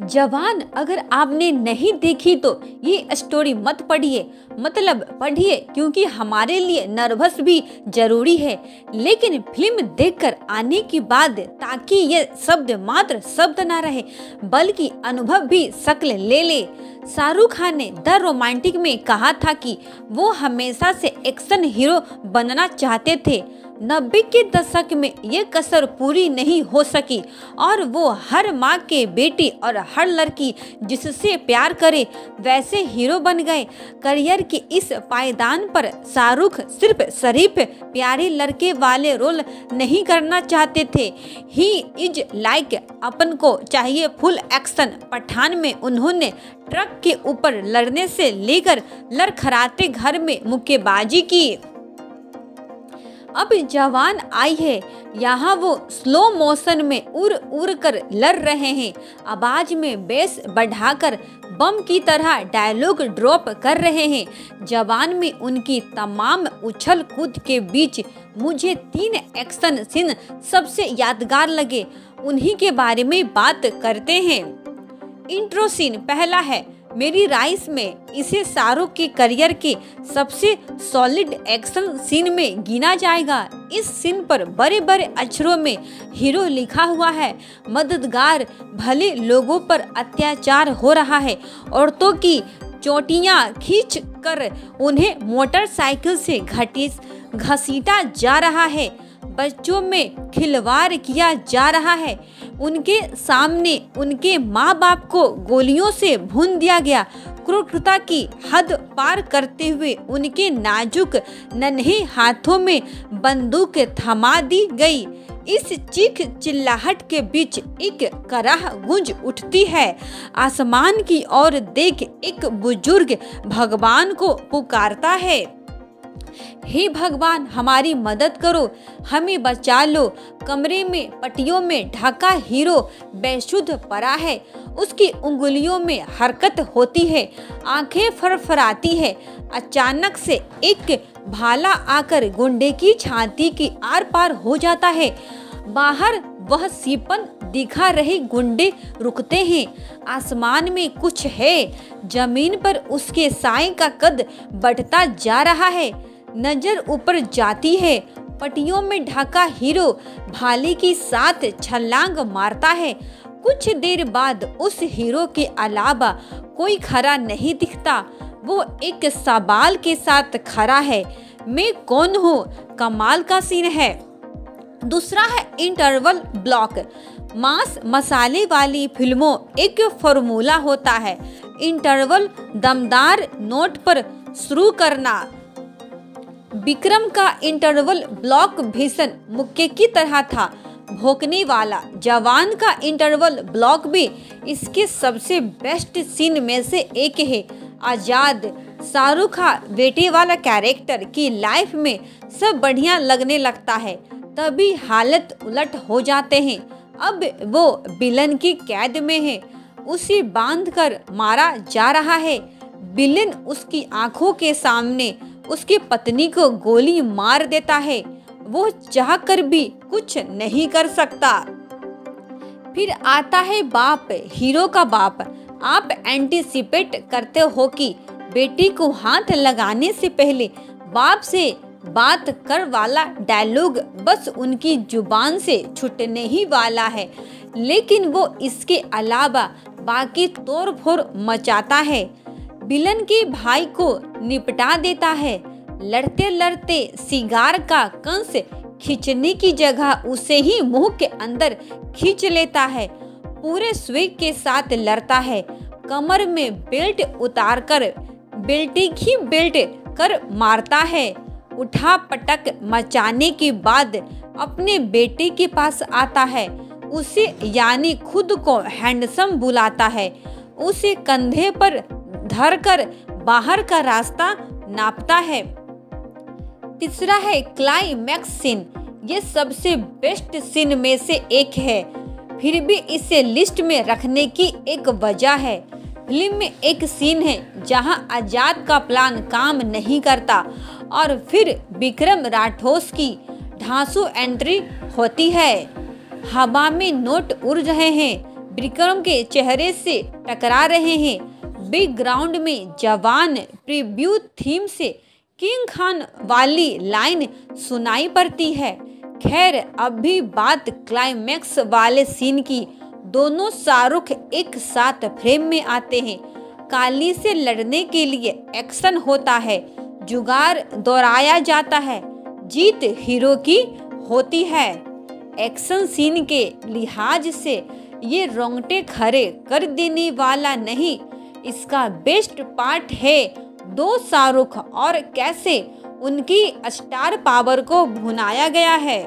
जवान अगर आपने नहीं देखी तो ये स्टोरी मत पढ़िए, मतलब पढ़िए क्योंकि हमारे लिए नर्वस भी जरूरी है। लेकिन फिल्म देखकर आने के बाद ताकि ये शब्द मात्र शब्द ना रहे बल्कि अनुभव भी शक्ल ले ले। शाहरुख खान ने द रोमांटिक में कहा था कि वो हमेशा से एक्शन हीरो बनना चाहते थे। 90 के दशक में ये कसर पूरी नहीं हो सकी और वो हर माँ के बेटी और हर लड़की जिससे प्यार करे वैसे हीरो बन गए। करियर के इस पायदान पर शाहरुख सिर्फ शरीफ प्यारे लड़के वाले रोल नहीं करना चाहते थे। ही इज लाइक अपन को चाहिए फुल एक्शन। पठान में उन्होंने ट्रक के ऊपर लड़ने से लेकर लड़खड़ाते घर में मुक्केबाजी की। अब जवान आई है, यहाँ वो स्लो मोशन में उड़ कर लड़ रहे हैं, आवाज में बेस बढ़ाकर बम की तरह डायलॉग ड्रॉप कर रहे हैं। जवान में उनकी तमाम उछल कूद के बीच मुझे 3 एक्शन सीन सबसे यादगार लगे, उन्हीं के बारे में बात करते हैं। इंट्रो सीन पहला है मेरी राइस में, इसे शाहरुख के करियर के सबसे सॉलिड एक्शन सीन में गिना जाएगा। इस सीन पर बड़े बड़े अक्षरों में हीरो लिखा हुआ है। मददगार भले लोगों पर अत्याचार हो रहा है, औरतों की चोटियां खींच कर उन्हें मोटरसाइकिल से घसीटा जा रहा है, बच्चों में खिलवाड़ किया जा रहा है, उनके सामने उनके माँ बाप को गोलियों से भून दिया गया, क्रूरता की हद पार करते हुए उनके नाजुक नन्हे हाथों में बंदूक थमा दी गई। इस चीख चिल्लाहट के बीच एक कराह गूंज उठती है। आसमान की ओर देख एक बुजुर्ग भगवान को पुकारता है, हे भगवान हमारी मदद करो, हमें बचा लो। कमरे में पट्टियों में ढका हीरो बेसुध पड़ा है, उसकी उंगलियों में हरकत होती है, आंखें फरफराती है। अचानक से एक भाला आकर गुंडे की छाती की आर पार हो जाता है। बाहर वह सिपन दिखा रहे गुंडे रुकते हैं। आसमान में कुछ है, जमीन पर उसके साए का कद बढ़ता जा रहा है। नजर ऊपर जाती है, पट्टियों में ढका हीरो भाले के साथ छलांग मारता है। कुछ देर बाद उस हीरो के अलावा कोई खड़ा नहीं दिखता। वो एक सवाल के साथ खड़ा है, मैं कौन हूँ? कमाल का सीन है। दूसरा है इंटरवल ब्लॉक। मांस मसाले वाली फिल्मों एक फॉर्मूला होता है, इंटरवल दमदार नोट पर शुरू करना। विक्रम का इंटरवल ब्लॉक भीषण मुक्के की तरह था, भौंकने वाला। जवान का इंटरवल ब्लॉक भी इसके सबसे बेस्ट सीन में से एक है। आजाद शाहरुख खान बेटे वाला कैरेक्टर की लाइफ में सब बढ़िया लगने लगता है, तभी हालत उलट हो जाते हैं। अब वो विलन की कैद में है, उसे बांधकर मारा जा रहा है। विलन उसकी आंखों के सामने उसकी पत्नी को गोली मार देता है, वो चाहकर भी कुछ नहीं कर सकता। फिर आता है बाप, हीरो का बाप। आप एंटीसिपेट करते हो कि बेटी को हाथ लगाने से पहले बाप से बात कर वाला डायलॉग बस उनकी जुबान से छूटने ही वाला है, लेकिन वो इसके अलावा बाकी तोड़ फोड़ मचाता है। विलन के भाई को निपटा देता है। लड़ते लड़ते सिगार का कंस खींचने की जगह उसे ही मुंह के अंदर खींच लेता है। पूरे स्वेग के साथ लड़ता है, कमर में बेल्ट उतारकर बेल्ट कर मारता है। उठा पटक मचाने के बाद अपने बेटे के पास आता है, उसे यानी खुद को हैंडसम बुलाता है, उसे कंधे पर धरकर बाहर का रास्ता नापता है। तीसरा है क्लाइमैक्स सीन। ये सबसे बेस्ट सीन में से एक है, फिर भी इसे लिस्ट में रखने की एक वजह है। फिल्म में एक सीन है जहां आजाद का प्लान काम नहीं करता और फिर विक्रम राठौर की धांसू एंट्री होती है। हवा में नोट उड़ रहे हैं, विक्रम के चेहरे से टकरा रहे हैं। बिग ग्राउंड में जवान प्रीव्यू थीम से किंग खान वाली लाइन सुनाई पड़ती है। खैर अब भी बात क्लाइमैक्स वाले सीन की। दोनों शाहरुख एक साथ फ्रेम में आते हैं। काली से लड़ने के लिए एक्शन होता है, जुगाड़ दोहराया जाता है, जीत हीरो की होती है। एक्शन सीन के लिहाज से ये रोंगटे खड़े कर देने वाला नहीं, इसका बेस्ट पार्ट है दो शाहरुख और कैसे उनकी स्टार पावर को भुनाया गया है।